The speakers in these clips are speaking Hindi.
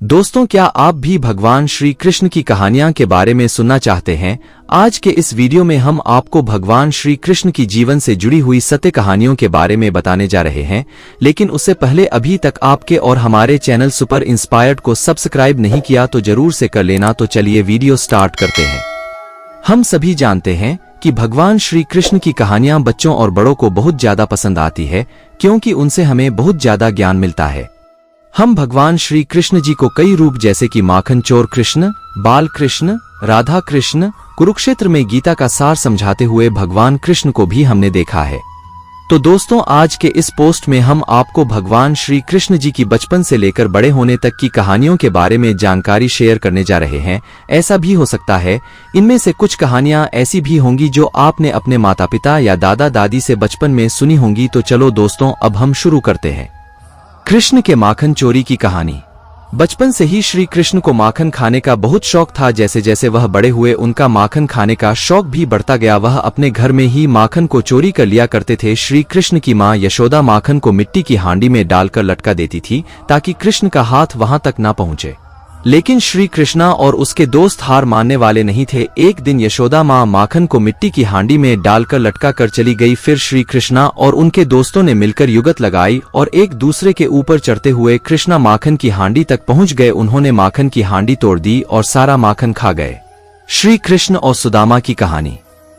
दोस्तों, क्या आप भी भगवान श्री कृष्ण की कहानियां के बारे में सुनना चाहते हैं? आज के इस वीडियो में हम आपको भगवान श्री कृष्ण की जीवन से जुड़ी हुई सत्य कहानियों के बारे में बताने जा रहे हैं। लेकिन उससे पहले अभी तक आपके और हमारे चैनल सुपर इंस्पायर्ड को सब्सक्राइब नहीं किया तो जरूर से कर लेना। तो चलिए वीडियो स्टार्ट करते हैं। हम सभी जानते हैं कि भगवान श्री कृष्ण की कहानियां बच्चों और बड़ों को बहुत ज्यादा पसंद आती है, क्योंकि उनसे हमें बहुत ज्यादा ज्ञान मिलता है। हम भगवान श्री कृष्ण जी को कई रूप जैसे कि माखन चोर कृष्ण, बाल कृष्ण, राधा कृष्ण, कुरुक्षेत्र में गीता का सार समझाते हुए भगवान कृष्ण को भी हमने देखा है। तो दोस्तों, आज के इस पोस्ट में हम आपको भगवान श्री कृष्ण जी की बचपन से लेकर बड़े होने तक की कहानियों के बारे में जानकारी शेयर करने जा रहे हैं। ऐसा भी हो सकता है इनमें से कुछ कहानियां ऐसी भी होंगी जो आपने अपने माता पिता या दादा दादी से बचपन में सुनी होंगी। तो चलो दोस्तों, अब हम शुरू करते हैं। कृष्ण के माखन चोरी की कहानी। बचपन से ही श्री कृष्ण को माखन खाने का बहुत शौक था। जैसे जैसे वह बड़े हुए उनका माखन खाने का शौक भी बढ़ता गया। वह अपने घर में ही माखन को चोरी कर लिया करते थे। श्री कृष्ण की मां यशोदा माखन को मिट्टी की हांडी में डालकर लटका देती थी ताकि कृष्ण का हाथ वहां तक ना पहुंचे। लेकिन श्री कृष्णा और उसके दोस्त हार मानने वाले नहीं थे। एक दिन यशोदा मां माखन को मिट्टी की हांडी में डालकर लटका कर चली गई। फिर श्री कृष्णा और उनके दोस्तों ने मिलकर युगत लगाई और एक दूसरे के ऊपर चढ़ते हुए कृष्णा माखन की हांडी तक पहुंच गए। उन्होंने माखन की हांडी तोड़ दी और सारा माखन खा गए। श्री कृष्ण और सुदामा की कहानी।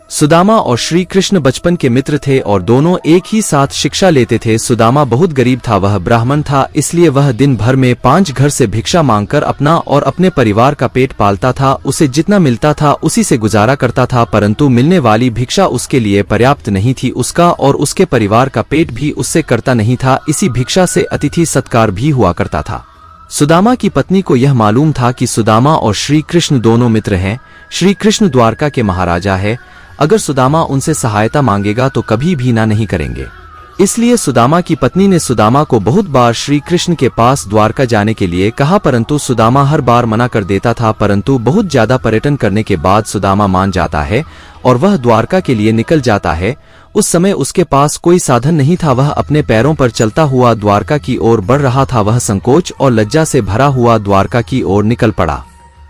सुदामा और श्री कृष्ण बचपन के मित्र थे और दोनों एक ही साथ शिक्षा लेते थे। सुदामा बहुत गरीब था, वह ब्राह्मण था, इसलिए वह दिन भर में 5 घर से भिक्षा मांगकर अपना और अपने परिवार का पेट पालता था। उसे जितना मिलता था उसी से गुजारा करता था, परंतु मिलने वाली भिक्षा उसके लिए पर्याप्त नहीं थी। उसका और उसके परिवार का पेट भी उससे करता नहीं था। इसी भिक्षा से अतिथि सत्कार भी हुआ करता था। सुदामा की पत्नी को यह मालूम था कि सुदामा और श्री कृष्ण दोनों मित्र हैं। श्री कृष्ण द्वारका के महाराजा है, अगर सुदामा उनसे सहायता मांगेगा तो कभी भी ना नहीं करेंगे। इसलिए सुदामा की पत्नी ने सुदामा को बहुत बार श्री कृष्ण के पास द्वारका जाने के लिए कहा, परंतु सुदामा हर बार मना कर देता था। परंतु बहुत ज्यादा पर्यटन करने के बाद सुदामा मान जाता है और वह द्वारका के लिए निकल जाता है। उस समय उसके पास कोई साधन नहीं था, वह अपने पैरों पर चलता हुआ द्वारका की ओर बढ़ रहा था। वह संकोच और लज्जा से भरा हुआ द्वारका की ओर निकल पड़ा।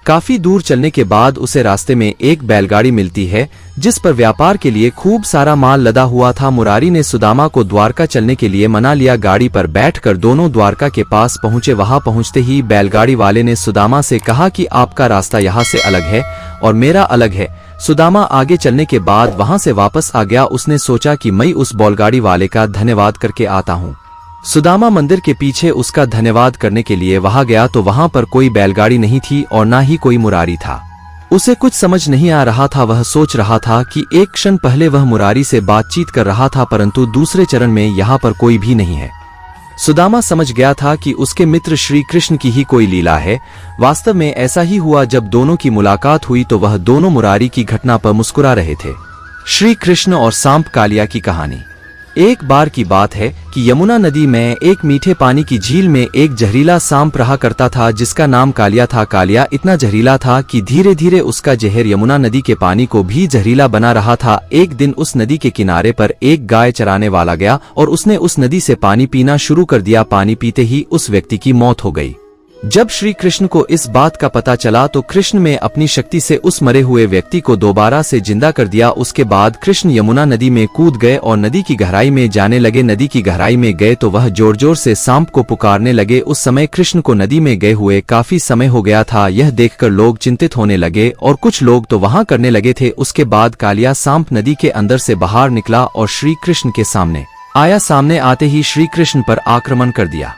काफी दूर चलने के बाद उसे रास्ते में एक बैलगाड़ी मिलती है जिस पर व्यापार के लिए खूब सारा माल लदा हुआ था। मुरारी ने सुदामा को द्वारका चलने के लिए मना लिया। गाड़ी पर बैठकर दोनों द्वारका के पास पहुंचे। वहां पहुंचते ही बैलगाड़ी वाले ने सुदामा से कहा कि आपका रास्ता यहाँ से अलग है और मेरा अलग है। सुदामा आगे चलने के बाद वहां से वापस आ गया। उसने सोचा कि मैं उस बैलगाड़ी वाले का धन्यवाद करके आता हूँ। सुदामा मंदिर के पीछे उसका धन्यवाद करने के लिए वहां गया तो वहां पर कोई बैलगाड़ी नहीं थी और ना ही कोई मुरारी था। उसे कुछ समझ नहीं आ रहा था। वह सोच रहा था कि एक क्षण पहले वह मुरारी से बातचीत कर रहा था, परंतु दूसरे चरण में यहाँ पर कोई भी नहीं है। सुदामा समझ गया था कि उसके मित्र श्री कृष्ण की ही कोई लीला है। वास्तव में ऐसा ही हुआ। जब दोनों की मुलाकात हुई तो वह दोनों मुरारी की घटना पर मुस्कुरा रहे थे। श्री कृष्ण और सांप कालिया की कहानी। एक बार की बात है कि यमुना नदी में एक मीठे पानी की झील में एक जहरीला सांप रहा करता था जिसका नाम कालिया था। कालिया इतना जहरीला था कि धीरे धीरे उसका जहर यमुना नदी के पानी को भी जहरीला बना रहा था। एक दिन उस नदी के किनारे पर एक गाय चराने वाला गया और उसने उस नदी से पानी पीना शुरू कर दिया। पानी पीते ही उस व्यक्ति की मौत हो गई। जब श्री कृष्ण को इस बात का पता चला तो कृष्ण ने अपनी शक्ति से उस मरे हुए व्यक्ति को दोबारा से जिंदा कर दिया। उसके बाद कृष्ण यमुना नदी में कूद गए और नदी की गहराई में जाने लगे। नदी की गहराई में गए तो वह जोर जोर से सांप को पुकारने लगे। उस समय कृष्ण को नदी में गए हुए काफी समय हो गया था। यह देखकर लोग चिंतित होने लगे और कुछ लोग तो वहां करने लगे थे। उसके बाद कालिया सांप नदी के अंदर से बाहर निकला और श्री कृष्ण के सामने आया। सामने आते ही श्री कृष्ण पर आक्रमण कर दिया।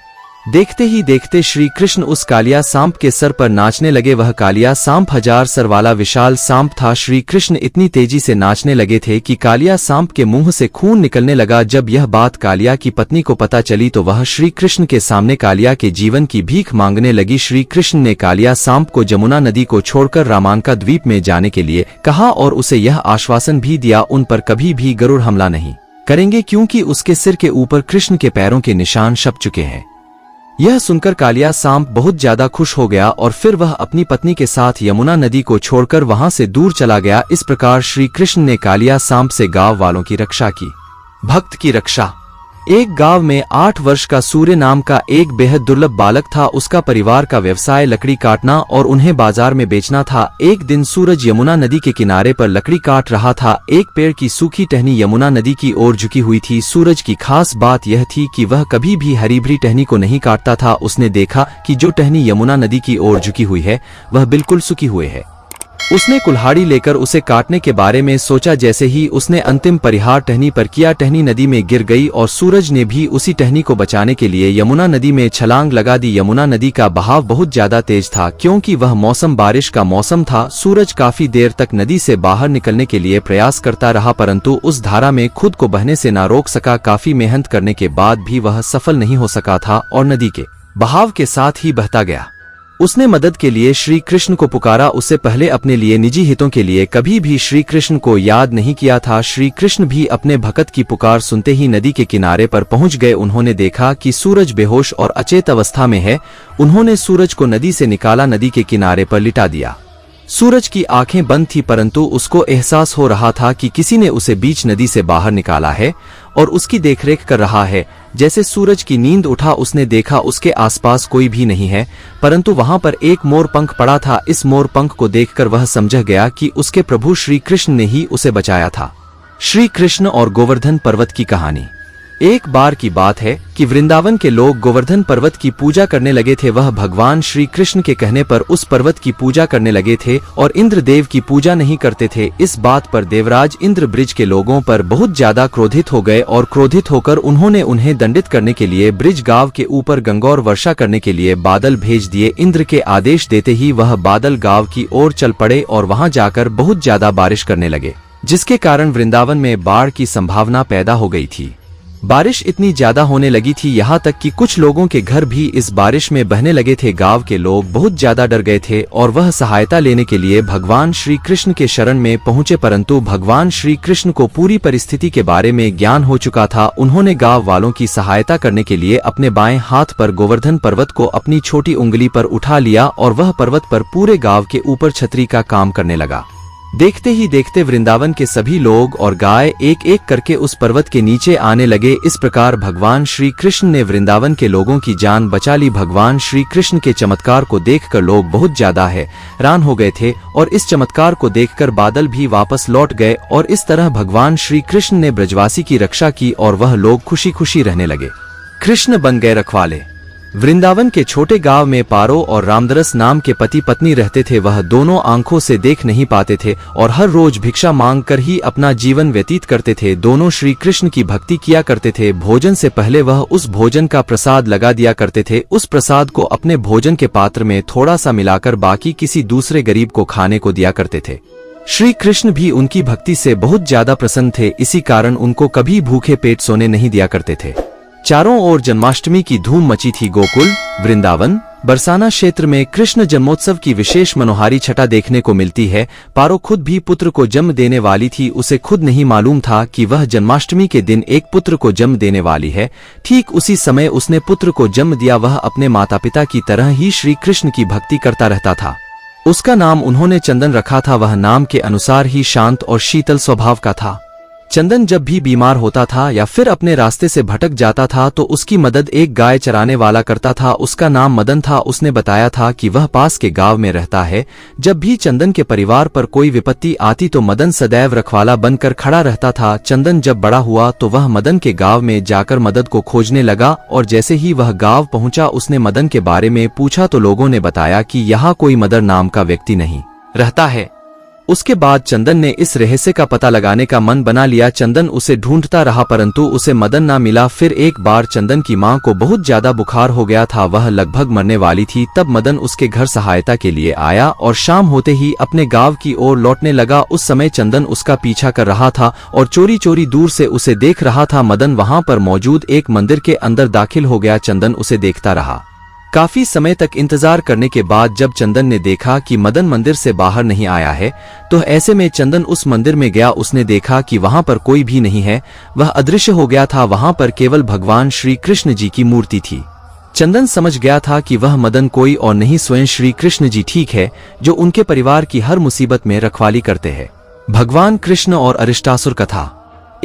देखते ही देखते श्री कृष्ण उस कालिया सांप के सर पर नाचने लगे। वह कालिया सांप 1000 सर वाला विशाल सांप था। श्री कृष्ण इतनी तेजी से नाचने लगे थे कि कालिया सांप के मुंह से खून निकलने लगा। जब यह बात कालिया की पत्नी को पता चली तो वह श्री कृष्ण के सामने कालिया के जीवन की भीख मांगने लगी। श्री कृष्ण ने कालिया सांप को जमुना नदी को छोड़कर रामांका द्वीप में जाने के लिए कहा और उसे यह आश्वासन भी दिया उन पर कभी भी गरुड़ हमला नहीं करेंगे, क्योंकि उसके सिर के ऊपर कृष्ण के पैरों के निशान छप चुके हैं। यह सुनकर कालिया सांप बहुत ज्यादा खुश हो गया और फिर वह अपनी पत्नी के साथ यमुना नदी को छोड़कर वहां से दूर चला गया। इस प्रकार श्री कृष्ण ने कालिया सांप से गांव वालों की रक्षा की। भक्त की रक्षा। एक गांव में 8 वर्ष का सूर्य नाम का एक बेहद दुर्लभ बालक था। उसका परिवार का व्यवसाय लकड़ी काटना और उन्हें बाजार में बेचना था। एक दिन सूरज यमुना नदी के किनारे पर लकड़ी काट रहा था। एक पेड़ की सूखी टहनी यमुना नदी की ओर झुकी हुई थी। सूरज की खास बात यह थी कि वह कभी भी हरी भरी टहनी को नहीं काटता था। उसने देखा कि जो टहनी यमुना नदी की ओर झुकी हुई है वह बिल्कुल सूखी हुई है। उसने कुल्हाड़ी लेकर उसे काटने के बारे में सोचा। जैसे ही उसने अंतिम परिहार टहनी पर किया, टहनी नदी में गिर गई और सूरज ने भी उसी टहनी को बचाने के लिए यमुना नदी में छलांग लगा दी। यमुना नदी का बहाव बहुत ज्यादा तेज था क्योंकि वह मौसम बारिश का मौसम था। सूरज काफी देर तक नदी से बाहर निकलने के लिए प्रयास करता रहा परंतु उस धारा में खुद को बहने से न रोक सका। काफी मेहनत करने के बाद भी वह सफल नहीं हो सका था और नदी के बहाव के साथ ही बहता गया। उसने मदद के लिए श्री कृष्ण को पुकारा। उससे पहले अपने लिए निजी हितों के लिए कभी भी श्री कृष्ण को याद नहीं किया था। श्री कृष्ण भी अपने भक्त की पुकार सुनते ही नदी के किनारे पर पहुंच गए। उन्होंने देखा कि सूरज बेहोश और अचेत अवस्था में है। उन्होंने सूरज को नदी से निकाला, नदी के किनारे पर लिटा दिया। सूरज की आंखें बंद थी परंतु उसको एहसास हो रहा था कि किसी ने उसे बीच नदी से बाहर निकाला है और उसकी देखरेख कर रहा है। जैसे सूरज की नींद उठा, उसने देखा उसके आसपास कोई भी नहीं है परंतु वहां पर एक मोर पंख पड़ा था। इस मोर पंख को देखकर वह समझ गया कि उसके प्रभु श्री कृष्ण ने ही उसे बचाया था। श्री कृष्ण और गोवर्धन पर्वत की कहानी। एक बार की बात है कि वृंदावन के लोग गोवर्धन पर्वत की पूजा करने लगे थे। वह भगवान श्री कृष्ण के कहने पर उस पर्वत की पूजा करने लगे थे और इंद्रदेव की पूजा नहीं करते थे। इस बात पर देवराज इंद्र ब्रिज के लोगों पर बहुत ज्यादा क्रोधित हो गए और क्रोधित होकर उन्होंने उन्हें दंडित करने के लिए ब्रिज गांव के ऊपर गंगौर वर्षा करने के लिए बादल भेज दिए। इंद्र के आदेश देते ही वह बादल गांव की ओर चल पड़े और वहां जाकर बहुत ज्यादा बारिश करने लगे, जिसके कारण वृंदावन में बाढ़ की संभावना पैदा हो गई थी। बारिश इतनी ज्यादा होने लगी थी यहाँ तक कि कुछ लोगों के घर भी इस बारिश में बहने लगे थे। गांव के लोग बहुत ज्यादा डर गए थे और वह सहायता लेने के लिए भगवान श्री कृष्ण के शरण में पहुंचे परंतु भगवान श्री कृष्ण को पूरी परिस्थिति के बारे में ज्ञान हो चुका था। उन्होंने गांव वालों की सहायता करने के लिए अपने बाएं हाथ पर गोवर्धन पर्वत को अपनी छोटी उंगली पर उठा लिया और वह पर्वत पर पूरे गांव के ऊपर छतरी का काम करने लगा। देखते ही देखते वृंदावन के सभी लोग और गाय एक एक करके उस पर्वत के नीचे आने लगे। इस प्रकार भगवान श्री कृष्ण ने वृंदावन के लोगों की जान बचा ली। भगवान श्री कृष्ण के चमत्कार को देखकर लोग बहुत ज्यादा हैरान हो गए थे और इस चमत्कार को देखकर बादल भी वापस लौट गए और इस तरह भगवान श्री कृष्ण ने ब्रजवासी की रक्षा की और वह लोग खुशी खुशी रहने लगे। कृष्ण बन गए रखवाले। वृंदावन के छोटे गांव में पारो और रामदरस नाम के पति पत्नी रहते थे। वह दोनों आंखों से देख नहीं पाते थे और हर रोज भिक्षा मांगकर ही अपना जीवन व्यतीत करते थे। दोनों श्री कृष्ण की भक्ति किया करते थे। भोजन से पहले वह उस भोजन का प्रसाद लगा दिया करते थे। उस प्रसाद को अपने भोजन के पात्र में थोड़ा सा मिलाकर बाकी किसी दूसरे गरीब को खाने को दिया करते थे। श्री कृष्ण भी उनकी भक्ति से बहुत ज्यादा प्रसन्न थे, इसी कारण उनको कभी भूखे पेट सोने नहीं दिया करते थे। चारों ओर जन्माष्टमी की धूम मची थी। गोकुल, वृंदावन, बरसाना क्षेत्र में कृष्ण जन्मोत्सव की विशेष मनोहारी छटा देखने को मिलती है। पारो खुद भी पुत्र को जन्म देने वाली थी। उसे खुद नहीं मालूम था कि वह जन्माष्टमी के दिन एक पुत्र को जन्म देने वाली है। ठीक उसी समय उसने पुत्र को जन्म दिया। वह अपने माता पिता की तरह ही श्री कृष्ण की भक्ति करता रहता था। उसका नाम उन्होंने चंदन रखा था। वह नाम के अनुसार ही शांत और शीतल स्वभाव का था। चंदन जब भी बीमार होता था या फिर अपने रास्ते से भटक जाता था तो उसकी मदद एक गाय चराने वाला करता था। उसका नाम मदन था। उसने बताया था कि वह पास के गांव में रहता है। जब भी चंदन के परिवार पर कोई विपत्ति आती तो मदन सदैव रखवाला बनकर खड़ा रहता था। चंदन जब बड़ा हुआ तो वह मदन के गांव में जाकर मदद को खोजने लगा और जैसे ही वह गांव पहुंचा उसने मदन के बारे में पूछा तो लोगों ने बताया कि यहाँ कोई मदन नाम का व्यक्ति नहीं रहता है। उसके बाद चंदन ने इस रहस्य का पता लगाने का मन बना लिया। चंदन उसे ढूंढता रहा परंतु उसे मदन ना मिला। फिर एक बार चंदन की मां को बहुत ज्यादा बुखार हो गया था। वह लगभग मरने वाली थी। तब मदन उसके घर सहायता के लिए आया और शाम होते ही अपने गांव की ओर लौटने लगा। उस समय चंदन उसका पीछा कर रहा था और चोरी चोरी दूर से उसे देख रहा था। मदन वहां पर मौजूद एक मंदिर के अंदर दाखिल हो गया। चंदन उसे देखता रहा। काफी समय तक इंतजार करने के बाद जब चंदन ने देखा कि मदन मंदिर से बाहर नहीं आया है तो ऐसे में चंदन उस मंदिर में गया। उसने देखा कि वहां पर कोई भी नहीं है। वह अदृश्य हो गया था। वहां पर केवल भगवान श्री कृष्ण जी की मूर्ति थी। चंदन समझ गया था कि वह मदन कोई और नहीं स्वयं श्री कृष्ण जी ठीक है जो उनके परिवार की हर मुसीबत में रखवाली करते हैं। भगवान कृष्ण और अरिष्टासुर कथा।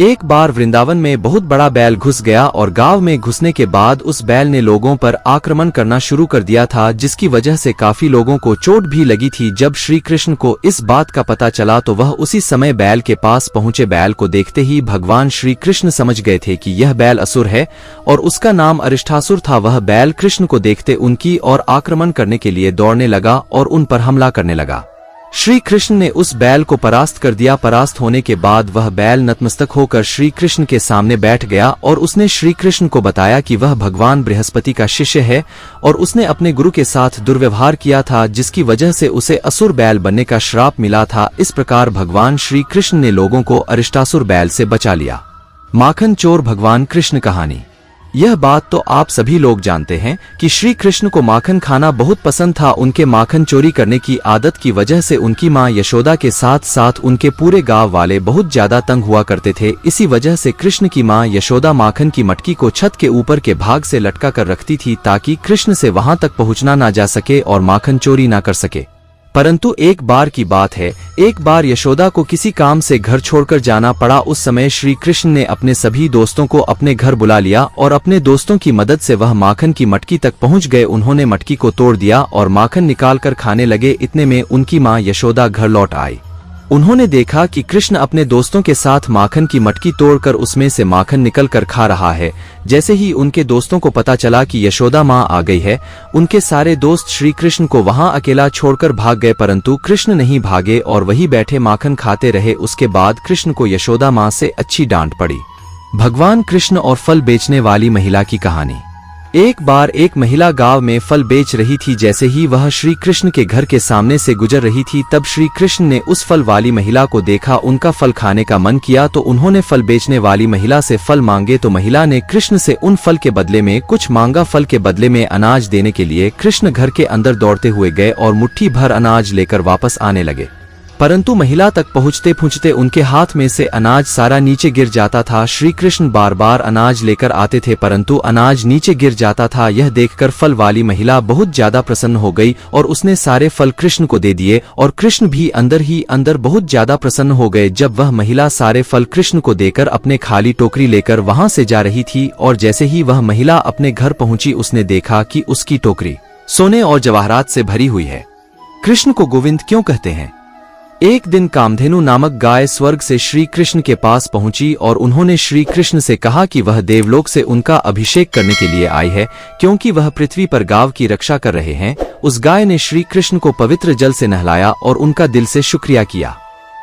एक बार वृंदावन में बहुत बड़ा बैल घुस गया और गांव में घुसने के बाद उस बैल ने लोगों पर आक्रमण करना शुरू कर दिया था, जिसकी वजह से काफी लोगों को चोट भी लगी थी। जब श्री कृष्ण को इस बात का पता चला तो वह उसी समय बैल के पास पहुंचे। बैल को देखते ही भगवान श्री कृष्ण समझ गए थे कि यह बैल असुर है और उसका नाम अरिष्टासुर था। वह बैल कृष्ण को देखते उनकी ओर आक्रमण करने के लिए दौड़ने लगा और उन पर हमला करने लगा। श्री कृष्ण ने उस बैल को परास्त कर दिया। परास्त होने के बाद वह बैल नतमस्तक होकर श्री कृष्ण के सामने बैठ गया और उसने श्री कृष्ण को बताया कि वह भगवान बृहस्पति का शिष्य है और उसने अपने गुरु के साथ दुर्व्यवहार किया था, जिसकी वजह से उसे असुर बैल बनने का श्राप मिला था। इस प्रकार भगवान श्री कृष्ण ने लोगों को अरिष्टासुर बैल से बचा लिया। माखन चोर भगवान कृष्ण कहानी। यह बात तो आप सभी लोग जानते हैं कि श्री कृष्ण को माखन खाना बहुत पसंद था। उनके माखन चोरी करने की आदत की वजह से उनकी मां यशोदा के साथ साथ उनके पूरे गांव वाले बहुत ज्यादा तंग हुआ करते थे। इसी वजह से कृष्ण की मां यशोदा माखन की मटकी को छत के ऊपर के भाग से लटका कर रखती थी ताकि कृष्ण से वहां तक पहुंचना ना जा सके और माखन चोरी ना कर सके। परंतु एक बार की बात है, एक बार यशोदा को किसी काम से घर छोड़कर जाना पड़ा। उस समय श्री कृष्ण ने अपने सभी दोस्तों को अपने घर बुला लिया और अपने दोस्तों की मदद से वह माखन की मटकी तक पहुंच गए। उन्होंने मटकी को तोड़ दिया और माखन निकालकर खाने लगे। इतने में उनकी मां यशोदा घर लौट आई। उन्होंने देखा कि कृष्ण अपने दोस्तों के साथ माखन की मटकी तोड़कर उसमें से माखन निकल कर खा रहा है। जैसे ही उनके दोस्तों को पता चला कि यशोदा मां आ गई है, उनके सारे दोस्त श्री कृष्ण को वहां अकेला छोड़कर भाग गए, परंतु कृष्ण नहीं भागे और वहीं बैठे माखन खाते रहे। उसके बाद कृष्ण को यशोदा मां से अच्छी डांट पड़ी। भगवान कृष्ण और फल बेचने वाली महिला की कहानी। एक बार एक महिला गांव में फल बेच रही थी। जैसे ही वह श्री कृष्ण के घर के सामने से गुजर रही थी, तब श्री कृष्ण ने उस फल वाली महिला को देखा। उनका फल खाने का मन किया तो उन्होंने फल बेचने वाली महिला से फल मांगे, तो महिला ने कृष्ण से उन फल के बदले में कुछ मांगा। फल के बदले में अनाज देने के लिए कृष्ण घर के अंदर दौड़ते हुए गए और मुट्ठी भर अनाज लेकर वापस आने लगे, परंतु महिला तक पहुंचते पहुंचते उनके हाथ में से अनाज सारा नीचे गिर जाता था। श्री कृष्ण बार बार अनाज लेकर आते थे, परंतु अनाज नीचे गिर जाता था। यह देखकर फल वाली महिला बहुत ज्यादा प्रसन्न हो गई और उसने सारे फल कृष्ण को दे दिए और कृष्ण भी अंदर ही अंदर बहुत ज्यादा प्रसन्न हो गए। जब वह महिला सारे फल कृष्ण को देकर अपने खाली टोकरी लेकर वहां से जा रही थी और जैसे ही वह महिला अपने घर पहुंची, उसने देखा कि उसकी टोकरी सोने और जवाहरात से भरी हुई है। कृष्ण को गोविंद क्यों कहते हैं? एक दिन कामधेनु नामक गाय स्वर्ग से श्री कृष्ण के पास पहुंची और उन्होंने श्री कृष्ण से कहा कि वह देवलोक से उनका अभिषेक करने के लिए आई है, क्योंकि वह पृथ्वी पर गांव की रक्षा कर रहे हैं। उस गाय ने श्री कृष्ण को पवित्र जल से नहलाया और उनका दिल से शुक्रिया किया।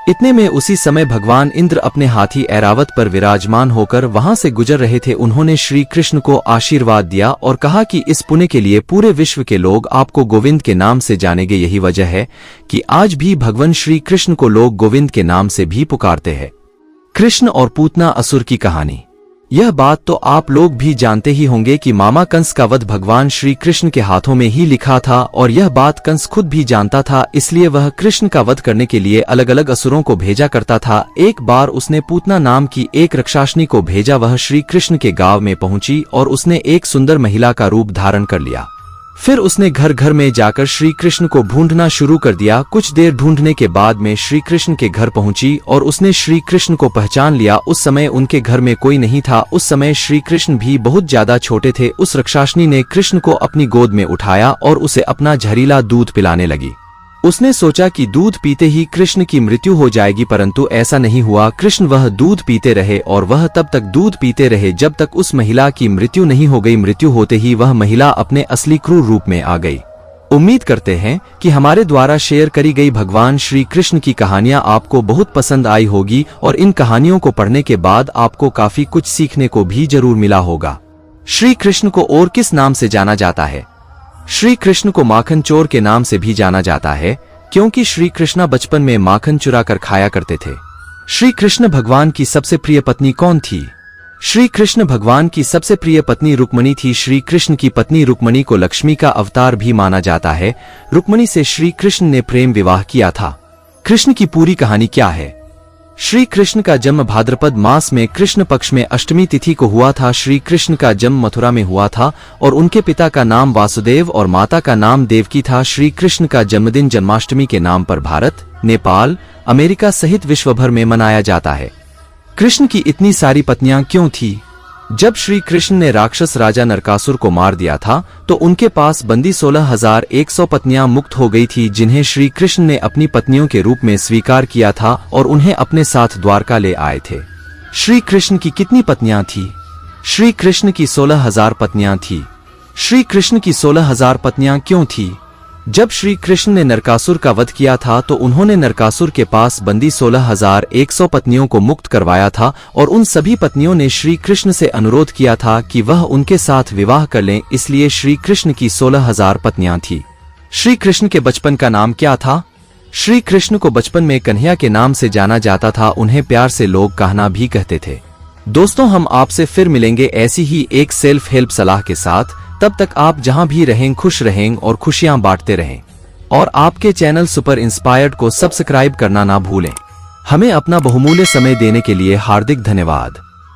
इतने में उसी समय भगवान इंद्र अपने हाथी ऐरावत पर विराजमान होकर वहां से गुजर रहे थे। उन्होंने श्री कृष्ण को आशीर्वाद दिया और कहा कि इस पुण्य के लिए पूरे विश्व के लोग आपको गोविंद के नाम से जानेंगे। यही वजह है कि आज भी भगवान श्री कृष्ण को लोग गोविंद के नाम से भी पुकारते हैं। कृष्ण और पूतना असुर की कहानी। यह बात तो आप लोग भी जानते ही होंगे कि मामा कंस का वध भगवान श्री कृष्ण के हाथों में ही लिखा था और यह बात कंस खुद भी जानता था, इसलिए वह कृष्ण का वध करने के लिए अलग अलग असुरों को भेजा करता था। एक बार उसने पूतना नाम की एक राक्षसनी को भेजा। वह श्री कृष्ण के गांव में पहुंची और उसने एक सुंदर महिला का रूप धारण कर लिया। फिर उसने घर घर में जाकर श्री कृष्ण को ढूंढना शुरू कर दिया। कुछ देर ढूंढने के बाद में श्री कृष्ण के घर पहुंची और उसने श्री कृष्ण को पहचान लिया। उस समय उनके घर में कोई नहीं था। उस समय श्री कृष्ण भी बहुत ज्यादा छोटे थे। उस राक्षसनी ने कृष्ण को अपनी गोद में उठाया और उसे अपना जहरीला दूध पिलाने लगी। उसने सोचा कि दूध पीते ही कृष्ण की मृत्यु हो जाएगी, परंतु ऐसा नहीं हुआ। कृष्ण वह दूध पीते रहे और वह तब तक दूध पीते रहे जब तक उस महिला की मृत्यु नहीं हो गई। मृत्यु होते ही वह महिला अपने असली क्रूर रूप में आ गई। उम्मीद करते हैं कि हमारे द्वारा शेयर करी गई भगवान श्री कृष्ण की कहानियां आपको बहुत पसंद आई होगी और इन कहानियों को पढ़ने के बाद आपको काफी कुछ सीखने को भी जरूर मिला होगा। श्री कृष्ण को और किस नाम से जाना जाता है? श्री कृष्ण को माखन चोर के नाम से भी जाना जाता है, क्योंकि श्री कृष्ण बचपन में माखन चुरा कर खाया करते थे। श्री कृष्ण भगवान की सबसे प्रिय पत्नी कौन थी? श्री कृष्ण भगवान की सबसे प्रिय पत्नी रुक्मणी थी। श्री कृष्ण की पत्नी रुक्मणी को लक्ष्मी का अवतार भी माना जाता है। रुक्मणी से श्री कृष्ण ने प्रेम विवाह किया था। कृष्ण की पूरी कहानी क्या है? श्री कृष्ण का जन्म भाद्रपद मास में कृष्ण पक्ष में अष्टमी तिथि को हुआ था। श्री कृष्ण का जन्म मथुरा में हुआ था और उनके पिता का नाम वासुदेव और माता का नाम देवकी था। श्री कृष्ण का जन्मदिन जन्माष्टमी के नाम पर भारत, नेपाल, अमेरिका सहित विश्व भर में मनाया जाता है। कृष्ण की इतनी सारी पत्नियां क्यों थी? जब श्री कृष्ण ने राक्षस राजा नरकासुर को मार दिया था तो उनके पास बंदी 16,100 पत्नियां मुक्त हो गई थी, जिन्हें श्री कृष्ण ने अपनी पत्नियों के रूप में स्वीकार किया था और उन्हें अपने साथ द्वारका ले आए थे। श्री कृष्ण की कितनी पत्नियां थी? श्री कृष्ण की 16,000 पत्नियां थी। श्री कृष्ण की 16,000 पत्नियां क्यों थी? जब श्री कृष्ण ने नरकासुर का वध किया था तो उन्होंने नरकासुर के पास बंदी 16,100 पत्नियों को मुक्त करवाया था और उन सभी पत्नियों ने श्री कृष्ण से अनुरोध किया था कि वह उनके साथ विवाह कर लें, इसलिए श्री कृष्ण की 16,000 पत्नियां थी। श्री कृष्ण के बचपन का नाम क्या था? श्री कृष्ण को बचपन में कन्हैया के नाम से जाना जाता था, उन्हें प्यार से लोग कहना भी कहते थे। दोस्तों, हम आपसे फिर मिलेंगे ऐसी ही एक सेल्फ हेल्प सलाह के साथ। तब तक आप जहां भी रहें खुश रहें और खुशियां बांटते रहें। और आपके चैनल सुपर इंस्पायर्ड को सब्सक्राइब करना ना भूलें। हमें अपना बहुमूल्य समय देने के लिए हार्दिक धन्यवाद।